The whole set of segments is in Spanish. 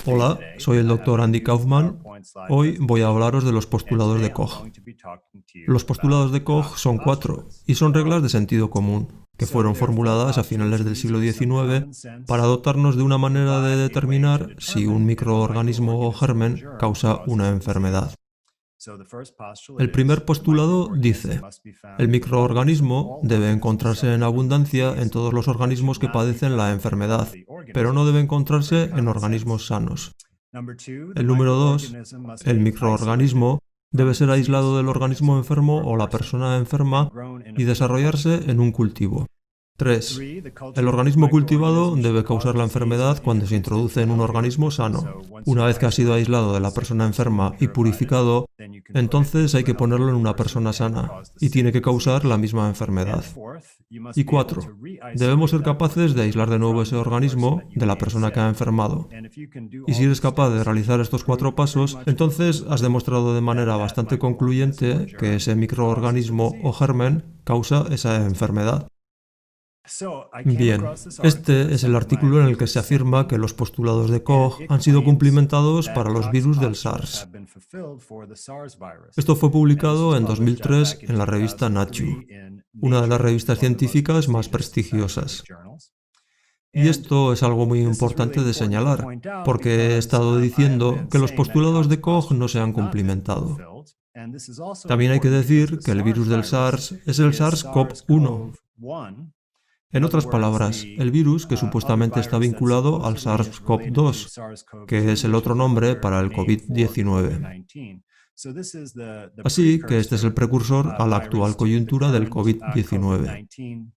Hola, soy el doctor Andy Kaufman. Hoy voy a hablaros de los postulados de Koch. Los postulados de Koch son 4 y son reglas de sentido común, que fueron formuladas a finales del siglo XIX para dotarnos de una manera de determinar si un microorganismo o germen causa una enfermedad. El primer postulado dice: el microorganismo debe encontrarse en abundancia en todos los organismos que padecen la enfermedad, pero no debe encontrarse en organismos sanos. El número 2, el microorganismo debe ser aislado del organismo enfermo o la persona enferma y desarrollarse en un cultivo. 3. El organismo cultivado debe causar la enfermedad cuando se introduce en un organismo sano. Una vez que ha sido aislado de la persona enferma y purificado, entonces hay que ponerlo en una persona sana y tiene que causar la misma enfermedad. Y 4. Debemos ser capaces de aislar de nuevo ese organismo de la persona que ha enfermado. Y si eres capaz de realizar estos 4 pasos, entonces has demostrado de manera bastante concluyente que ese microorganismo o germen causa esa enfermedad. Bien, este es el artículo en el que se afirma que los postulados de Koch han sido cumplimentados para los virus del SARS. Esto fue publicado en 2003 en la revista Nature, una de las revistas científicas más prestigiosas. Y esto es algo muy importante de señalar, porque he estado diciendo que los postulados de Koch no se han cumplimentado. También hay que decir que el virus del SARS es el SARS-CoV-1. En otras palabras, el virus que supuestamente está vinculado al SARS-CoV-2, que es el otro nombre para el COVID-19. Así que este es el precursor a la actual coyuntura del COVID-19.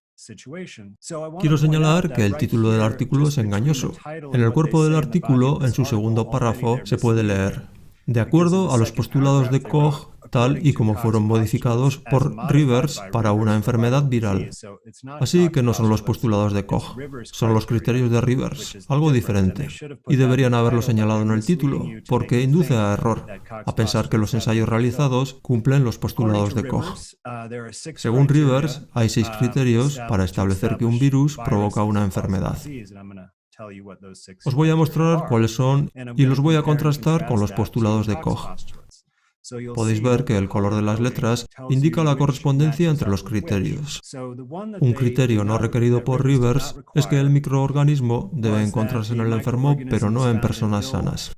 Quiero señalar que el título del artículo es engañoso. En el cuerpo del artículo, en su segundo párrafo, se puede leer: de acuerdo a los postulados de Koch, tal y como fueron modificados por Rivers para una enfermedad viral. Así que no son los postulados de Koch, son los criterios de Rivers, algo diferente. Y deberían haberlo señalado en el título, porque induce a error, a pensar que los ensayos realizados cumplen los postulados de Koch. Según Rivers, hay 6 criterios para establecer que un virus provoca una enfermedad. Os voy a mostrar cuáles son y los voy a contrastar con los postulados de Koch. Podéis ver que el color de las letras indica la correspondencia entre los criterios. Un criterio no requerido por Rivers es que el microorganismo debe encontrarse en el enfermo, pero no en personas sanas.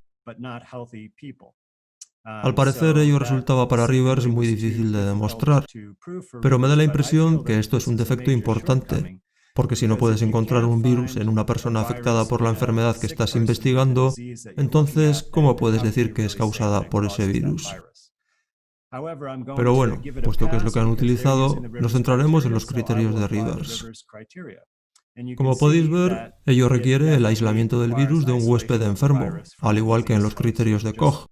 Al parecer ello resultaba para Rivers muy difícil de demostrar, pero me da la impresión que esto es un defecto importante, porque si no puedes encontrar un virus en una persona afectada por la enfermedad que estás investigando, entonces, ¿cómo puedes decir que es causada por ese virus? Pero bueno, puesto que es lo que han utilizado, nos centraremos en los criterios de Rivers. Como podéis ver, ello requiere el aislamiento del virus de un huésped enfermo, al igual que en los criterios de Koch.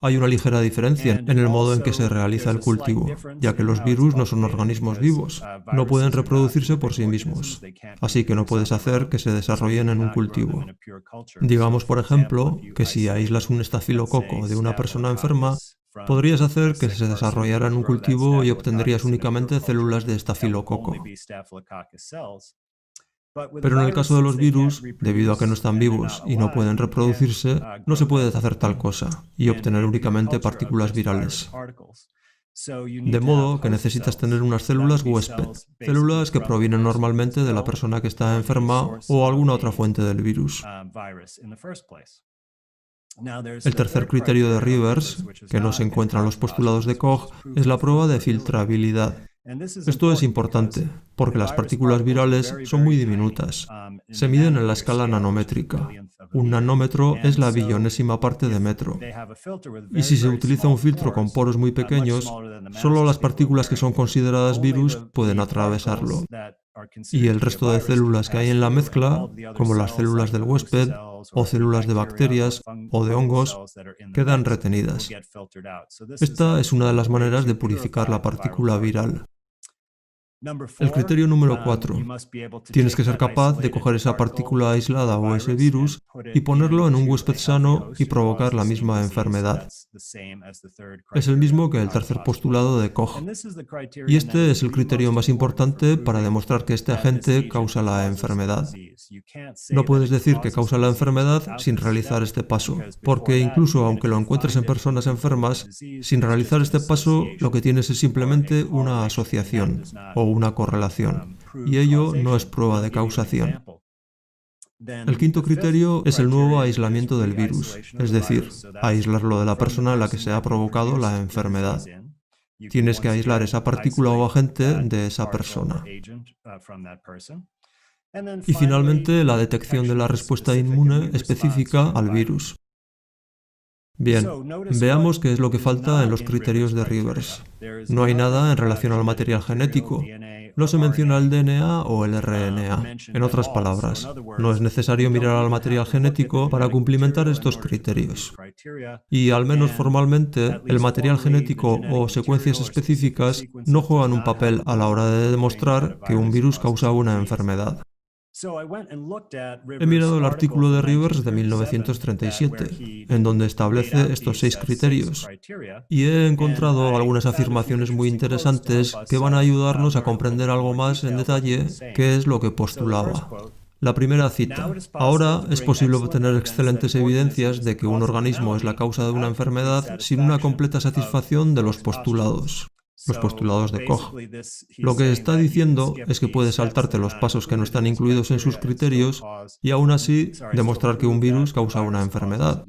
Hay una ligera diferencia en el modo en que se realiza el cultivo, ya que los virus no son organismos vivos, no pueden reproducirse por sí mismos, así que no puedes hacer que se desarrollen en un cultivo. Digamos, por ejemplo, que si aíslas un estafilococo de una persona enferma, podrías hacer que se desarrollara en un cultivo y obtendrías únicamente células de estafilococo. Pero en el caso de los virus, debido a que no están vivos y no pueden reproducirse, no se puede hacer tal cosa y obtener únicamente partículas virales. De modo que necesitas tener unas células huésped, células que provienen normalmente de la persona que está enferma o alguna otra fuente del virus. El tercer criterio de Rivers, que no se encuentra en los postulados de Koch, es la prueba de filtrabilidad. Esto es importante, porque las partículas virales son muy diminutas. Se miden en la escala nanométrica. Un nanómetro es la billonésima parte de metro. Y si se utiliza un filtro con poros muy pequeños, solo las partículas que son consideradas virus pueden atravesarlo. Y el resto de células que hay en la mezcla, como las células del huésped, o células de bacterias o de hongos, quedan retenidas. Esta es una de las maneras de purificar la partícula viral. El criterio número 4. Tienes que ser capaz de coger esa partícula aislada o ese virus y ponerlo en un huésped sano y provocar la misma enfermedad. Es el mismo que el tercer postulado de Koch. Y este es el criterio más importante para demostrar que este agente causa la enfermedad. No puedes decir que causa la enfermedad sin realizar este paso, porque incluso aunque lo encuentres en personas enfermas, sin realizar este paso lo que tienes es simplemente una asociación o una correlación, y ello no es prueba de causación. El quinto criterio es el nuevo aislamiento del virus, es decir, aislarlo de la persona en la que se ha provocado la enfermedad. Tienes que aislar esa partícula o agente de esa persona. Y finalmente, la detección de la respuesta inmune específica al virus. Bien, veamos qué es lo que falta en los criterios de Rivers. No hay nada en relación al material genético. No se menciona el DNA o el RNA. En otras palabras, no es necesario mirar al material genético para cumplimentar estos criterios. Y al menos formalmente, el material genético o secuencias específicas no juegan un papel a la hora de demostrar que un virus causa una enfermedad. He mirado el artículo de Rivers de 1937, en donde establece estos 6 criterios, y he encontrado algunas afirmaciones muy interesantes que van a ayudarnos a comprender algo más en detalle qué es lo que postulaba. La primera cita: ahora es posible obtener excelentes evidencias de que un organismo es la causa de una enfermedad sin una completa satisfacción de los postulados de Koch. Lo que está diciendo es que puedes saltarte los pasos que no están incluidos en sus criterios y aún así demostrar que un virus causa una enfermedad.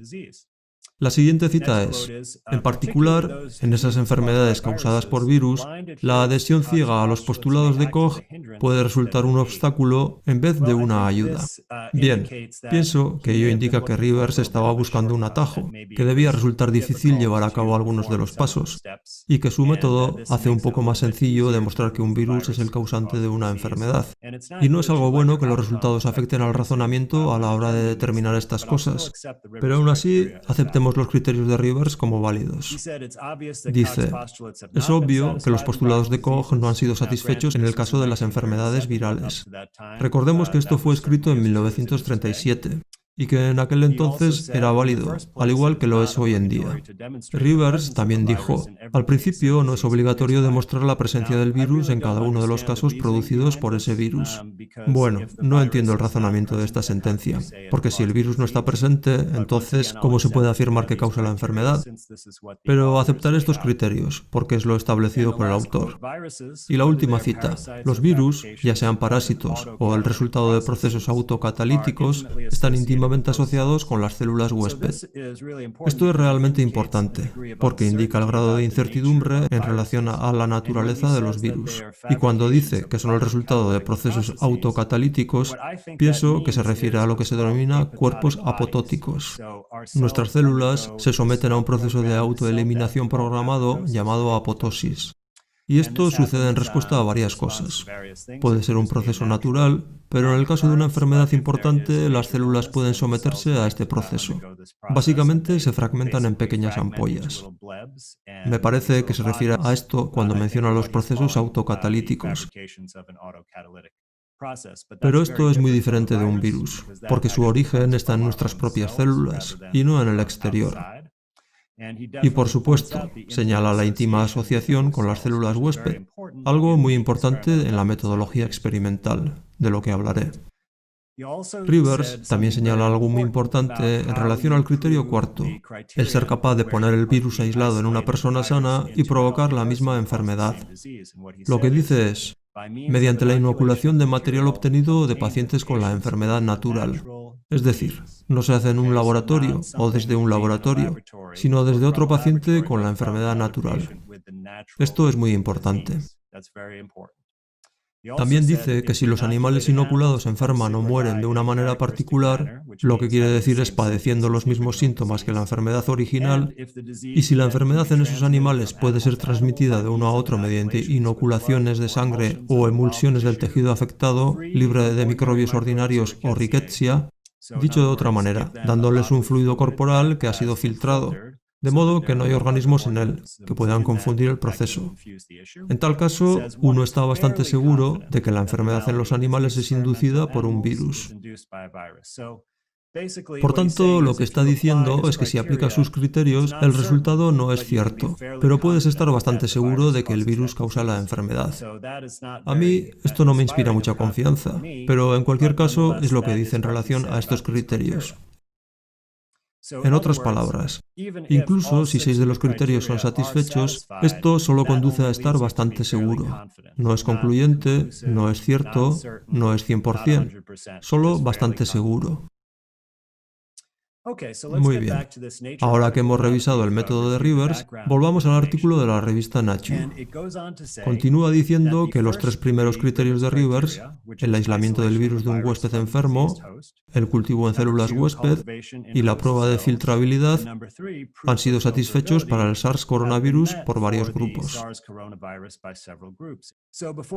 La siguiente cita es: en particular, en esas enfermedades causadas por virus, la adhesión ciega a los postulados de Koch puede resultar un obstáculo en vez de una ayuda. Bien, pienso que ello indica que Rivers estaba buscando un atajo, que debía resultar difícil llevar a cabo algunos de los pasos, y que su método hace un poco más sencillo demostrar que un virus es el causante de una enfermedad. Y no es algo bueno que los resultados afecten al razonamiento a la hora de determinar estas cosas, pero aún así aceptemos los criterios de Rivers como válidos. Dice: es obvio que los postulados de Koch no han sido satisfechos en el caso de las enfermedades virales. Recordemos que esto fue escrito en 1937 y que en aquel entonces era válido, al igual que lo es hoy en día. Rivers también dijo: al principio no es obligatorio demostrar la presencia del virus en cada uno de los casos producidos por ese virus. Bueno, no entiendo el razonamiento de esta sentencia, porque si el virus no está presente, entonces, ¿cómo se puede afirmar que causa la enfermedad? Pero aceptaré estos criterios, porque es lo establecido por el autor. Y la última cita: los virus, ya sean parásitos o el resultado de procesos autocatalíticos, están íntimamente asociados con las células huésped. Esto es realmente importante, porque indica el grado de incertidumbre en relación a la naturaleza de los virus. Y cuando dice que son el resultado de procesos autocatalíticos, pienso que se refiere a lo que se denomina cuerpos apotóticos. Nuestras células se someten a un proceso de autoeliminación programado llamado apoptosis. Y esto sucede en respuesta a varias cosas. Puede ser un proceso natural, pero en el caso de una enfermedad importante, las células pueden someterse a este proceso. Básicamente se fragmentan en pequeñas ampollas. Me parece que se refiere a esto cuando menciona los procesos autocatalíticos. Pero esto es muy diferente de un virus, porque su origen está en nuestras propias células y no en el exterior. Y por supuesto, señala la íntima asociación con las células huésped, algo muy importante en la metodología experimental, de lo que hablaré. Rivers también señala algo muy importante en relación al criterio cuarto, el ser capaz de poner el virus aislado en una persona sana y provocar la misma enfermedad. Lo que dice es: mediante la inoculación de material obtenido de pacientes con la enfermedad natural. Es decir, no se hace en un laboratorio o desde un laboratorio, sino desde otro paciente con la enfermedad natural. Esto es muy importante. También dice que si los animales inoculados enferman o mueren de una manera particular, lo que quiere decir es padeciendo los mismos síntomas que la enfermedad original, y si la enfermedad en esos animales puede ser transmitida de uno a otro mediante inoculaciones de sangre o emulsiones del tejido afectado, libre de microbios ordinarios o rickettsia, dicho de otra manera, dándoles un fluido corporal que ha sido filtrado, de modo que no hay organismos en él que puedan confundir el proceso. En tal caso, uno está bastante seguro de que la enfermedad en los animales es inducida por un virus. Por tanto, lo que está diciendo es que si aplicas sus criterios, el resultado no es cierto, pero puedes estar bastante seguro de que el virus causa la enfermedad. A mí esto no me inspira mucha confianza, pero en cualquier caso es lo que dice en relación a estos criterios. En otras palabras, incluso si 6 de los criterios son satisfechos, esto solo conduce a estar bastante seguro. No es concluyente, no es cierto, no es 100%, solo bastante seguro. Muy bien. Ahora que hemos revisado el método de Rivers, volvamos al artículo de la revista Nature. Continúa diciendo que los 3 primeros criterios de Rivers, el aislamiento del virus de un huésped enfermo, el cultivo en células huésped y la prueba de filtrabilidad, han sido satisfechos para el SARS coronavirus por varios grupos.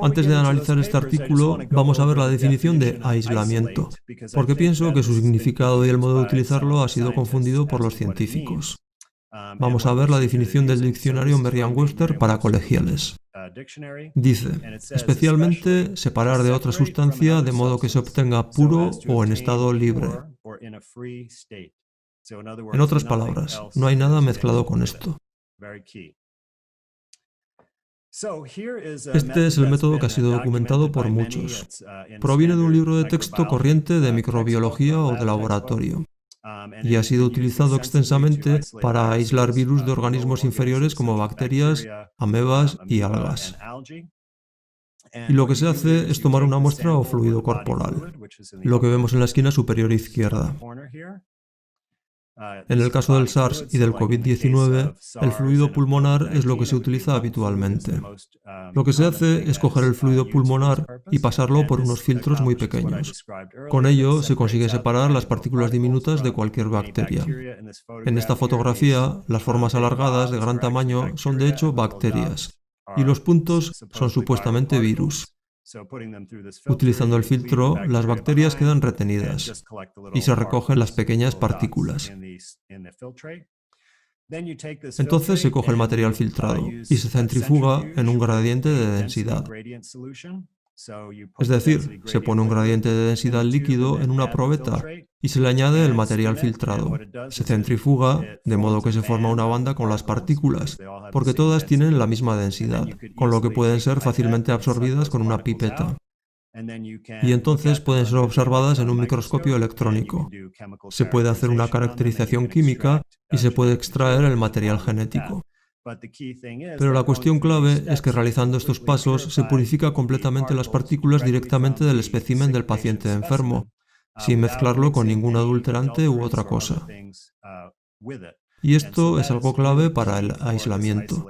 Antes de analizar este artículo, vamos a ver la definición de aislamiento, porque pienso que su significado y el modo de utilizarlo ha sido confundido por los científicos. Vamos a ver la definición del diccionario Merriam-Webster para colegiales. Dice, especialmente, separar de otra sustancia de modo que se obtenga puro o en estado libre. En otras palabras, no hay nada mezclado con esto. Este es el método que ha sido documentado por muchos. Proviene de un libro de texto corriente de microbiología o de laboratorio y ha sido utilizado extensamente para aislar virus de organismos inferiores como bacterias, amebas y algas. Y lo que se hace es tomar una muestra o fluido corporal, lo que vemos en la esquina superior izquierda. En el caso del SARS y del COVID-19, el fluido pulmonar es lo que se utiliza habitualmente. Lo que se hace es coger el fluido pulmonar y pasarlo por unos filtros muy pequeños. Con ello se consigue separar las partículas diminutas de cualquier bacteria. En esta fotografía, las formas alargadas de gran tamaño son de hecho bacterias, y los puntos son supuestamente virus. Utilizando el filtro, las bacterias quedan retenidas y se recogen las pequeñas partículas. Entonces se coge el material filtrado y se centrifuga en un gradiente de densidad. Es decir, se pone un gradiente de densidad líquido en una probeta y se le añade el material filtrado. Se centrifuga, de modo que se forma una banda con las partículas, porque todas tienen la misma densidad, con lo que pueden ser fácilmente absorbidas con una pipeta. Y entonces pueden ser observadas en un microscopio electrónico. Se puede hacer una caracterización química y se puede extraer el material genético. Pero la cuestión clave es que realizando estos pasos se purifica completamente las partículas directamente del espécimen del paciente enfermo, sin mezclarlo con ningún adulterante u otra cosa. Y esto es algo clave para el aislamiento.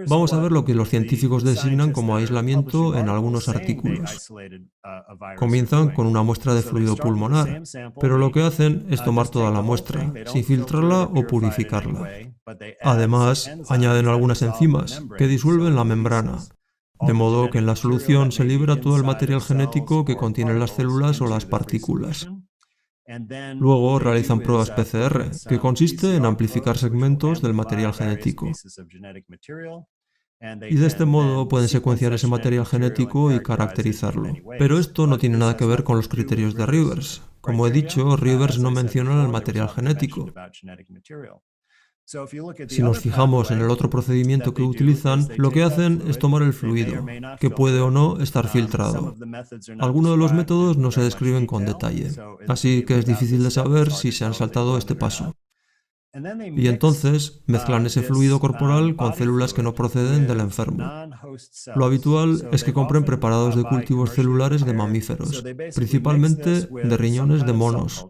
Vamos a ver lo que los científicos designan como aislamiento en algunos artículos. Comienzan con una muestra de fluido pulmonar, pero lo que hacen es tomar toda la muestra, sin filtrarla o purificarla. Además, añaden algunas enzimas que disuelven la membrana, de modo que en la solución se libera todo el material genético que contienen las células o las partículas. Luego realizan pruebas PCR, que consiste en amplificar segmentos del material genético. Y de este modo pueden secuenciar ese material genético y caracterizarlo. Pero esto no tiene nada que ver con los criterios de Rivers. Como he dicho, Rivers no menciona el material genético. Si nos fijamos en el otro procedimiento que utilizan, lo que hacen es tomar el fluido, que puede o no estar filtrado. Algunos de los métodos no se describen con detalle, así que es difícil de saber si se han saltado este paso. Y entonces mezclan ese fluido corporal con células que no proceden del enfermo. Lo habitual es que compren preparados de cultivos celulares de mamíferos, principalmente de riñones de monos,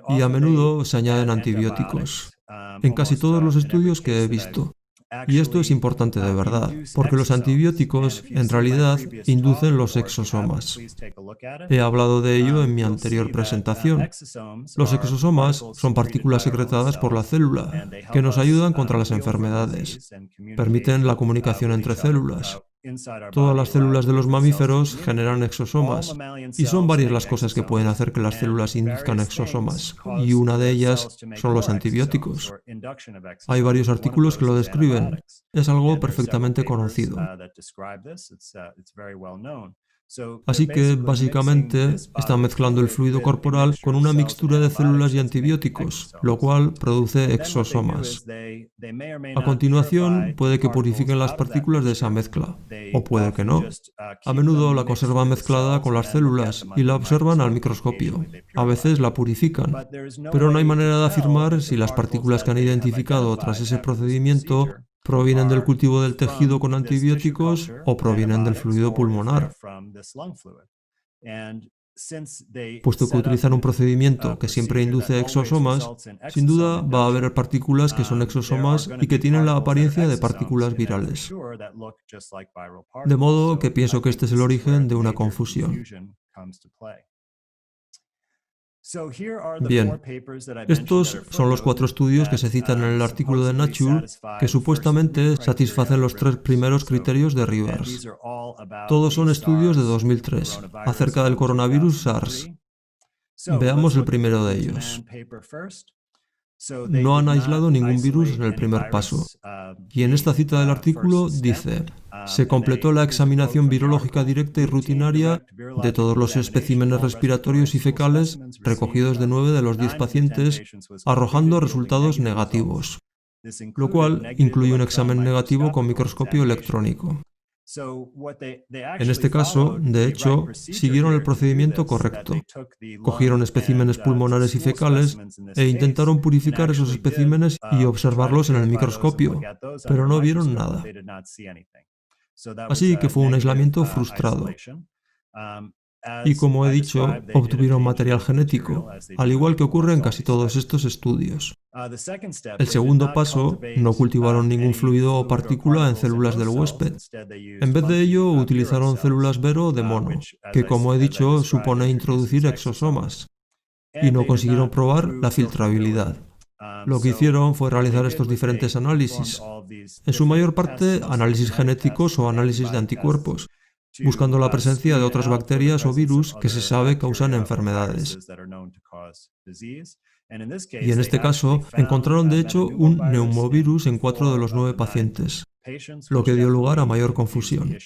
y a menudo se añaden antibióticos, en casi todos los estudios que he visto. Y esto es importante de verdad, porque los antibióticos en realidad inducen los exosomas. He hablado de ello en mi anterior presentación. Los exosomas son partículas secretadas por la célula, que nos ayudan contra las enfermedades. Permiten la comunicación entre células Todas las células de los mamíferos generan exosomas, y son varias las cosas que pueden hacer que las células induzcan exosomas, y una de ellas son los antibióticos. Hay varios artículos que lo describen. Es algo perfectamente conocido. Así que, básicamente, están mezclando el fluido corporal con una mixtura de células y antibióticos, lo cual produce exosomas. A continuación, puede que purifiquen las partículas de esa mezcla, o puede que no. A menudo la conservan mezclada con las células y la observan al microscopio. A veces la purifican, pero no hay manera de afirmar si las partículas que han identificado tras ese procedimiento provienen del cultivo del tejido con antibióticos o provienen del fluido pulmonar. Puesto que utilizan un procedimiento que siempre induce exosomas, sin duda va a haber partículas que son exosomas y que tienen la apariencia de partículas virales. De modo que pienso que este es el origen de una confusión. Bien, estos son los 4 estudios que se citan en el artículo de Nature que supuestamente satisfacen los 3 primeros criterios de Rivers. Todos son estudios de 2003 acerca del coronavirus SARS. Veamos el primero de ellos. No han aislado ningún virus en el primer paso. Y en esta cita del artículo dice: se completó la examinación virológica directa y rutinaria de todos los especímenes respiratorios y fecales recogidos de 9 de los 10 pacientes, arrojando resultados negativos, lo cual incluye un examen negativo con microscopio electrónico. En este caso, de hecho, siguieron el procedimiento correcto. Cogieron especímenes pulmonares y fecales e intentaron purificar esos especímenes y observarlos en el microscopio, pero no vieron nada. Así que fue un aislamiento frustrado. Y como he dicho, obtuvieron material genético, al igual que ocurre en casi todos estos estudios. El segundo paso, no cultivaron ningún fluido o partícula en células del huésped. En vez de ello, utilizaron células Vero de mono, que como he dicho, supone introducir exosomas, y no consiguieron probar la filtrabilidad. Lo que hicieron fue realizar estos diferentes análisis, en su mayor parte análisis genéticos o análisis de anticuerpos, buscando la presencia de otras bacterias o virus que se sabe causan enfermedades. Y en este caso, encontraron de hecho un neumovirus en 4 de los 9 pacientes, lo que dio lugar a mayor confusión.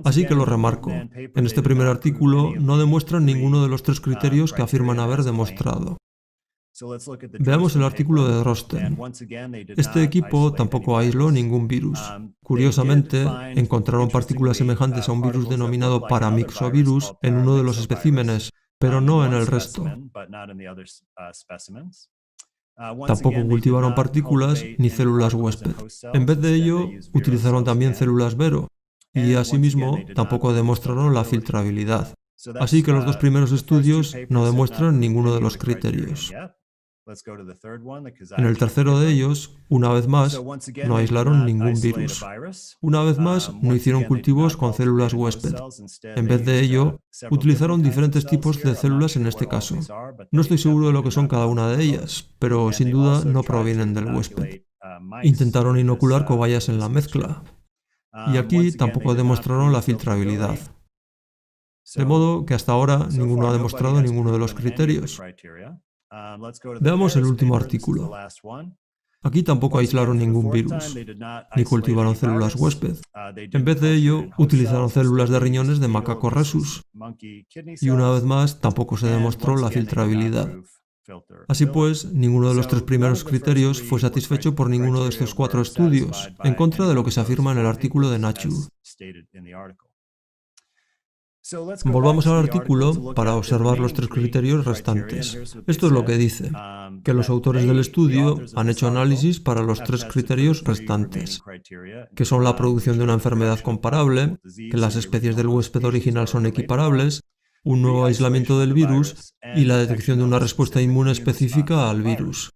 Así que lo remarco, en este primer artículo no demuestran ninguno de los 3 criterios que afirman haber demostrado. Veamos el artículo de Drosten. Este equipo tampoco aisló ningún virus. Curiosamente, encontraron partículas semejantes a un virus denominado paramyxovirus en uno de los especímenes, pero no en el resto. Tampoco cultivaron partículas ni células huésped. En vez de ello, utilizaron también células Vero, y asimismo tampoco demostraron la filtrabilidad. Así que los 2 primeros estudios no demuestran ninguno de los criterios. En el tercero de ellos, una vez más, no aislaron ningún virus. Una vez más, no hicieron cultivos con células huésped. En vez de ello, utilizaron diferentes tipos de células en este caso. No estoy seguro de lo que son cada una de ellas, pero sin duda no provienen del huésped. Intentaron inocular cobayas en la mezcla, y aquí tampoco demostraron la filtrabilidad. De modo que hasta ahora ninguno ha demostrado ninguno de los criterios. Veamos el último artículo. Aquí tampoco aislaron ningún virus, ni cultivaron células huésped. En vez de ello, utilizaron células de riñones de macaco rhesus. Y una vez más, tampoco se demostró la filtrabilidad. Así pues, ninguno de los 3 primeros criterios fue satisfecho por ninguno de estos 4 estudios, en contra de lo que se afirma en el artículo de Nature. Volvamos al artículo para observar los 3 criterios restantes. Esto es lo que dice, que los autores del estudio han hecho análisis para los 3 criterios restantes, que son la producción de una enfermedad comparable, que las especies del huésped original son equiparables, un nuevo aislamiento del virus y la detección de una respuesta inmune específica al virus.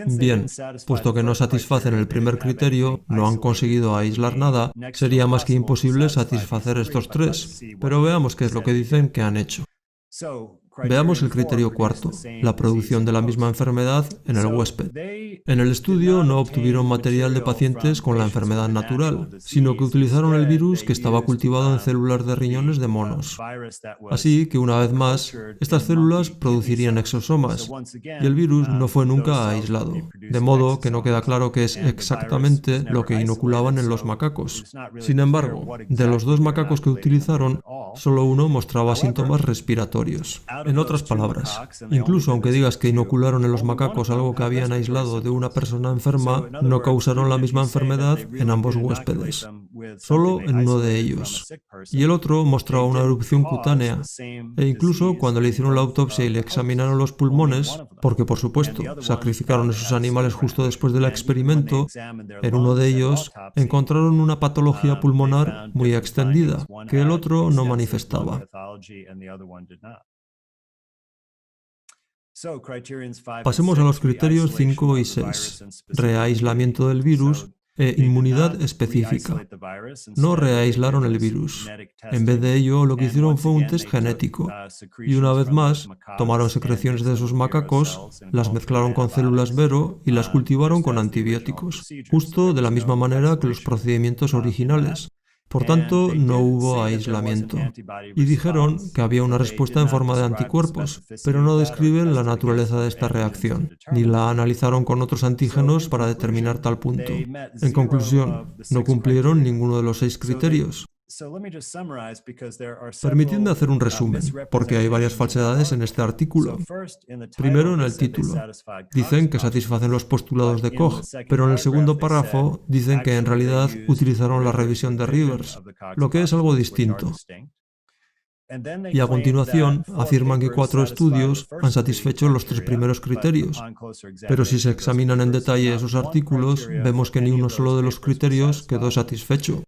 Bien, puesto que no satisfacen el primer criterio, no han conseguido aislar nada, sería más que imposible satisfacer estos 3, pero veamos qué es lo que dicen que han hecho. Veamos el criterio cuarto, la producción de la misma enfermedad en el huésped. En el estudio no obtuvieron material de pacientes con la enfermedad natural, sino que utilizaron el virus que estaba cultivado en células de riñones de monos. Así que, una vez más, estas células producirían exosomas, y el virus no fue nunca aislado, de modo que no queda claro qué es exactamente lo que inoculaban en los macacos. Sin embargo, de los dos macacos que utilizaron, solo uno mostraba síntomas respiratorios. En otras palabras, incluso aunque digas que inocularon en los macacos algo que habían aislado de una persona enferma, no causaron la misma enfermedad en ambos huéspedes, solo en uno de ellos. Y el otro mostraba una erupción cutánea, e incluso cuando le hicieron la autopsia y le examinaron los pulmones, porque por supuesto sacrificaron esos animales justo después del experimento, en uno de ellos encontraron una patología pulmonar muy extendida, que el otro no manifestaba. Pasemos a los criterios 5 y 6, reaislamiento del virus e inmunidad específica. No reaislaron el virus. En vez de ello, lo que hicieron fue un test genético. Y una vez más, tomaron secreciones de esos macacos, las mezclaron con células Vero y las cultivaron con antibióticos, justo de la misma manera que los procedimientos originales. Por tanto, no hubo aislamiento. Y dijeron que había una respuesta en forma de anticuerpos, pero no describen la naturaleza de esta reacción, ni la analizaron con otros antígenos para determinar tal punto. En conclusión, no cumplieron ninguno de los 6 criterios. Permitidme hacer un resumen, porque hay varias falsedades en este artículo. Primero, en el título. Dicen que satisfacen los postulados de Koch, pero en el segundo párrafo dicen que en realidad utilizaron la revisión de Rivers, lo que es algo distinto. Y a continuación afirman que 4 estudios han satisfecho los 3 primeros criterios. Pero si se examinan en detalle esos artículos, vemos que ni uno solo de los criterios quedó satisfecho.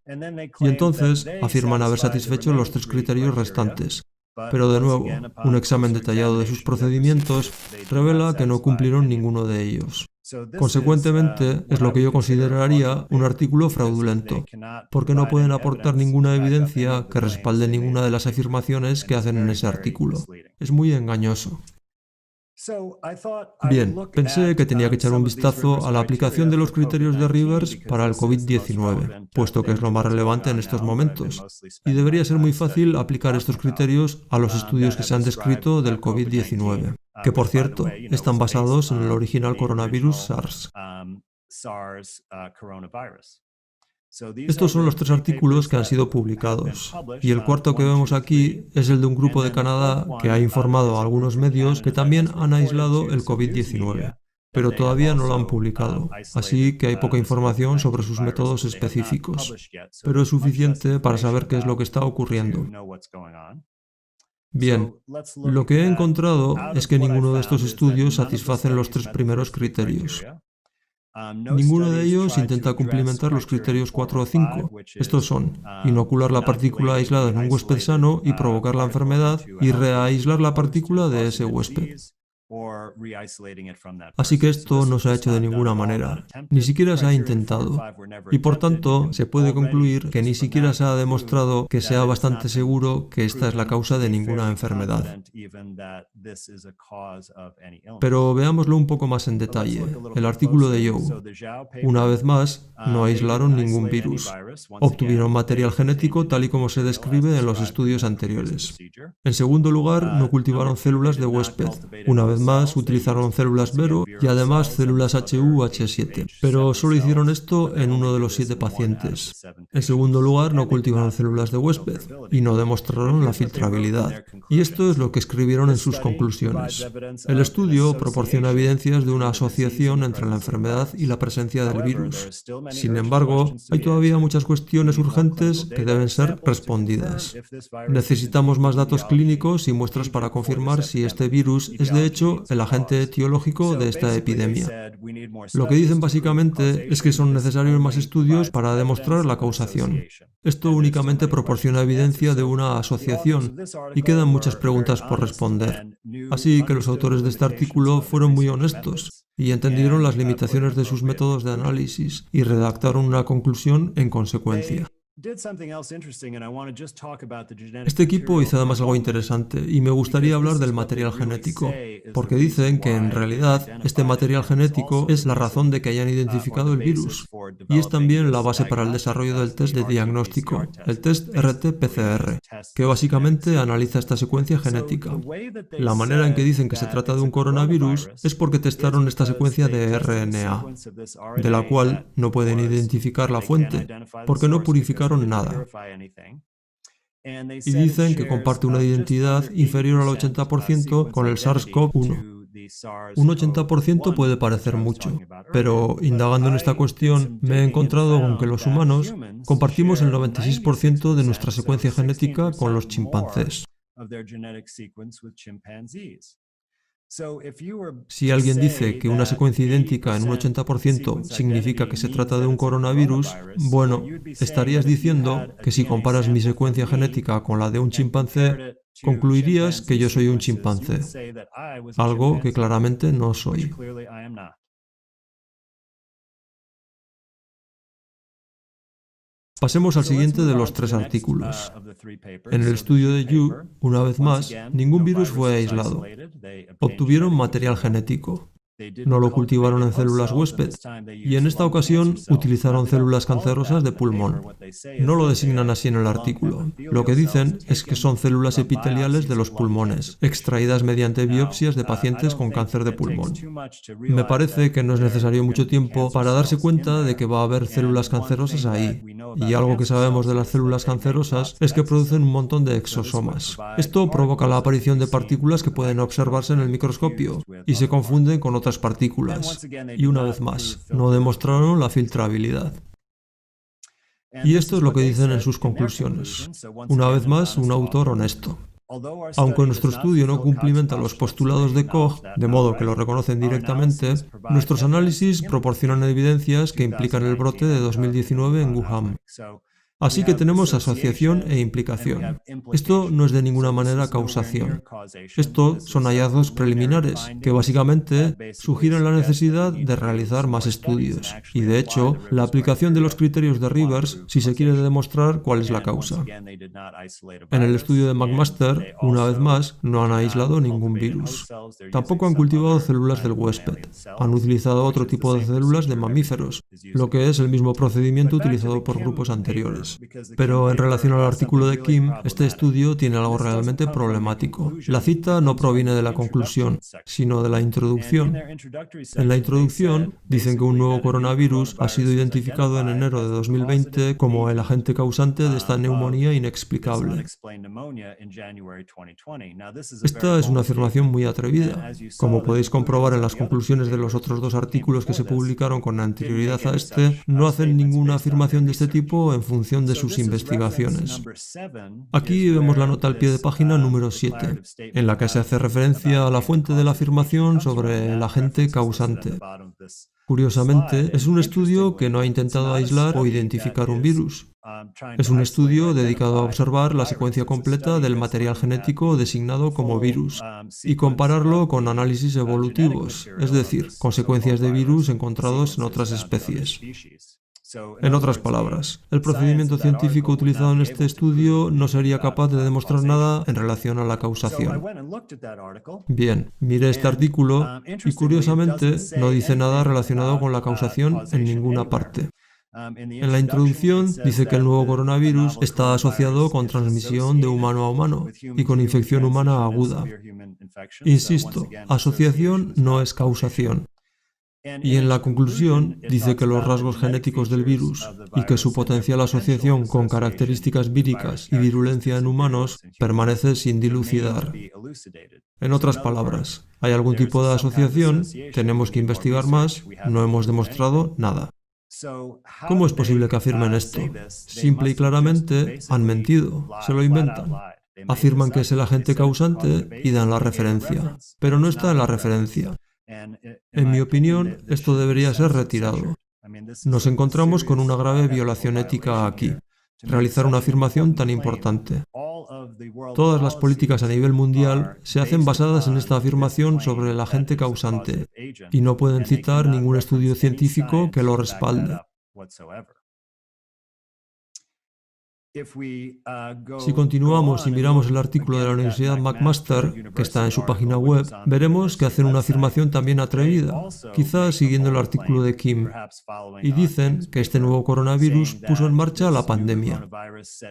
Y entonces afirman haber satisfecho los 3 criterios restantes. Pero de nuevo, un examen detallado de sus procedimientos revela que no cumplieron ninguno de ellos. Consecuentemente, es lo que yo consideraría un artículo fraudulento, porque no pueden aportar ninguna evidencia que respalde ninguna de las afirmaciones que hacen en ese artículo. Es muy engañoso. Bien, pensé que tenía que echar un vistazo a la aplicación de los criterios de Rivers para el COVID-19, puesto que es lo más relevante en estos momentos, y debería ser muy fácil aplicar estos criterios a los estudios que se han descrito del COVID-19, que por cierto, están basados en el original coronavirus SARS. Estos son los 3 artículos que han sido publicados, y el cuarto que vemos aquí es el de un grupo de Canadá que ha informado a algunos medios que también han aislado el COVID-19, pero todavía no lo han publicado, así que hay poca información sobre sus métodos específicos, pero es suficiente para saber qué es lo que está ocurriendo. Bien, lo que he encontrado es que ninguno de estos estudios satisfacen los 3 primeros criterios. Ninguno de ellos intenta cumplimentar los criterios 4 o 5. Estos son inocular la partícula aislada en un huésped sano y provocar la enfermedad y reaislar la partícula de ese huésped. Así que esto no se ha hecho de ninguna manera, ni siquiera se ha intentado, y por tanto se puede concluir que ni siquiera se ha demostrado que sea bastante seguro que esta es la causa de ninguna enfermedad. Pero veámoslo un poco más en detalle. El artículo de Yao. Una vez más, no aislaron ningún virus. Obtuvieron material genético tal y como se describe en los estudios anteriores. En segundo lugar, no cultivaron células de huésped. Una vez más, utilizaron células Vero y además células HU-H7, pero solo hicieron esto en uno de los 7 pacientes. En segundo lugar, no cultivaron células de huésped y no demostraron la filtrabilidad. Y esto es lo que escribieron en sus conclusiones. El estudio proporciona evidencias de una asociación entre la enfermedad y la presencia del virus. Sin embargo, hay todavía muchas cuestiones urgentes que deben ser respondidas. Necesitamos más datos clínicos y muestras para confirmar si este virus es de hecho el agente etiológico de esta epidemia. Lo que dicen básicamente es que son necesarios más estudios para demostrar la causación. Esto únicamente proporciona evidencia de una asociación y quedan muchas preguntas por responder. Así que los autores de este artículo fueron muy honestos y entendieron las limitaciones de sus métodos de análisis y redactaron una conclusión en consecuencia. Este equipo hizo además algo interesante y me gustaría hablar del material genético, porque dicen que en realidad este material genético es la razón de que hayan identificado el virus y es también la base para el desarrollo del test de diagnóstico, el test RT-PCR, que básicamente analiza esta secuencia genética. La manera en que dicen que se trata de un coronavirus es porque testaron esta secuencia de RNA, de la cual no pueden identificar la fuente, porque no purificaron nada. Y dicen que comparte una identidad inferior al 80% con el SARS-CoV-1. Un 80% puede parecer mucho, pero indagando en esta cuestión me he encontrado con que los humanos compartimos el 96% de nuestra secuencia genética con los chimpancés. Si alguien dice que una secuencia idéntica en un 80% significa que se trata de un coronavirus, bueno, estarías diciendo que si comparas mi secuencia genética con la de un chimpancé, concluirías que yo soy un chimpancé, algo que claramente no soy. Pasemos al siguiente de los 3 artículos. En el estudio de Yu, una vez más, ningún virus fue aislado. Obtuvieron material genético. No lo cultivaron en células huésped y en esta ocasión utilizaron células cancerosas de pulmón. No lo designan así en el artículo. Lo que dicen es que son células epiteliales de los pulmones, extraídas mediante biopsias de pacientes con cáncer de pulmón. Me parece que no es necesario mucho tiempo para darse cuenta de que va a haber células cancerosas ahí. Y algo que sabemos de las células cancerosas es que producen un montón de exosomas. Esto provoca la aparición de partículas que pueden observarse en el microscopio y se confunden con otras partículas. Y una vez más, no demostraron la filtrabilidad. Y esto es lo que dicen en sus conclusiones. Una vez más, un autor honesto. Aunque nuestro estudio no cumplimenta los postulados de Koch, de modo que lo reconocen directamente, nuestros análisis proporcionan evidencias que implican el brote de 2019 en Wuhan. Así que tenemos asociación e implicación. Esto no es de ninguna manera causación. Esto son hallazgos preliminares, que básicamente sugieren la necesidad de realizar más estudios. Y de hecho, la aplicación de los criterios de Rivers si se quiere demostrar cuál es la causa. En el estudio de McMaster, una vez más, no han aislado ningún virus. Tampoco han cultivado células del huésped. Han utilizado otro tipo de células de mamíferos, lo que es el mismo procedimiento utilizado por grupos anteriores. Pero en relación al artículo de Kim, este estudio tiene algo realmente problemático. La cita no proviene de la conclusión, sino de la introducción. En la introducción dicen que un nuevo coronavirus ha sido identificado en enero de 2020 como el agente causante de esta neumonía inexplicable. Esta es una afirmación muy atrevida. Como podéis comprobar en las conclusiones de los otros 2 artículos que se publicaron con anterioridad a este, no hacen ninguna afirmación de este tipo en función de sus investigaciones. Aquí vemos la nota al pie de página número 7, en la que se hace referencia a la fuente de la afirmación sobre el agente causante. Curiosamente, es un estudio que no ha intentado aislar o identificar un virus. Es un estudio dedicado a observar la secuencia completa del material genético designado como virus y compararlo con análisis evolutivos, es decir, con secuencias de virus encontrados en otras especies. En otras palabras, el procedimiento científico utilizado en este estudio no sería capaz de demostrar nada en relación a la causación. Bien, miré este artículo y curiosamente no dice nada relacionado con la causación en ninguna parte. En la introducción dice que el nuevo coronavirus está asociado con transmisión de humano a humano y con infección humana aguda. Insisto, asociación no es causación. Y en la conclusión dice que los rasgos genéticos del virus y que su potencial asociación con características víricas y virulencia en humanos permanece sin dilucidar. En otras palabras, ¿hay algún tipo de asociación? Tenemos que investigar más, no hemos demostrado nada. ¿Cómo es posible que afirmen esto? Simple y claramente han mentido, se lo inventan. Afirman que es el agente causante y dan la referencia, pero no está en la referencia. En mi opinión, esto debería ser retirado. Nos encontramos con una grave violación ética aquí. Realizar una afirmación tan importante. Todas las políticas a nivel mundial se hacen basadas en esta afirmación sobre el agente causante y no pueden citar ningún estudio científico que lo respalde. Si continuamos y miramos el artículo de la Universidad McMaster, que está en su página web, veremos que hacen una afirmación también atrevida, quizás siguiendo el artículo de Kim, y dicen que este nuevo coronavirus puso en marcha la pandemia.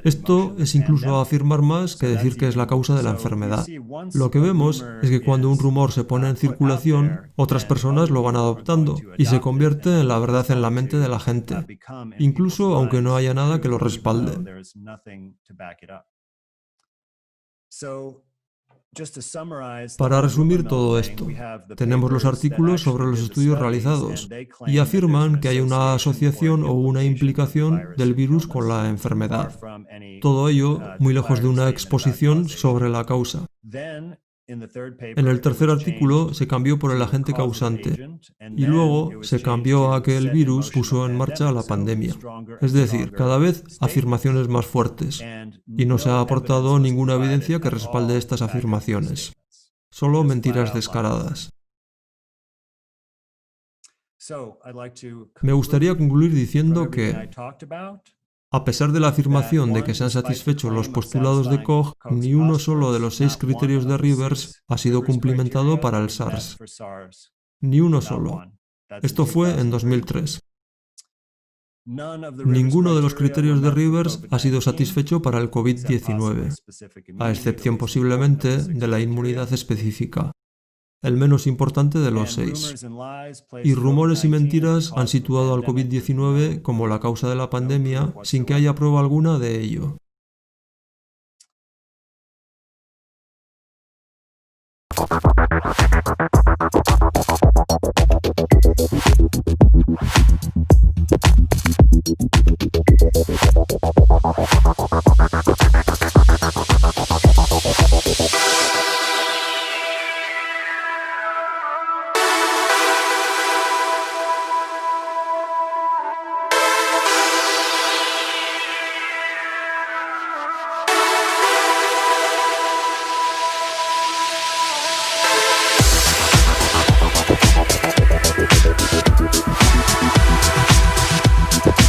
Esto es incluso afirmar más que decir que es la causa de la enfermedad. Lo que vemos es que cuando un rumor se pone en circulación, otras personas lo van adoptando y se convierte en la verdad en la mente de la gente, incluso aunque no haya nada que lo respalde. Para resumir todo esto, tenemos los artículos sobre los estudios realizados y afirman que hay una asociación o una implicación del virus con la enfermedad. Todo ello muy lejos de una exposición sobre la causa. En el tercer artículo se cambió por el agente causante y luego se cambió a que el virus puso en marcha la pandemia. Es decir, cada vez afirmaciones más fuertes y no se ha aportado ninguna evidencia que respalde estas afirmaciones. Solo mentiras descaradas. Me gustaría concluir diciendo que, a pesar de la afirmación de que se han satisfecho los postulados de Koch, ni uno solo de los 6 criterios de Rivers ha sido cumplimentado para el SARS. Ni uno solo. Esto fue en 2003. Ninguno de los criterios de Rivers ha sido satisfecho para el COVID-19, a excepción posiblemente de la inmunidad específica, el menos importante de los 6. Y rumores y mentiras han situado al COVID-19 como la causa de la pandemia sin que haya prueba alguna de ello.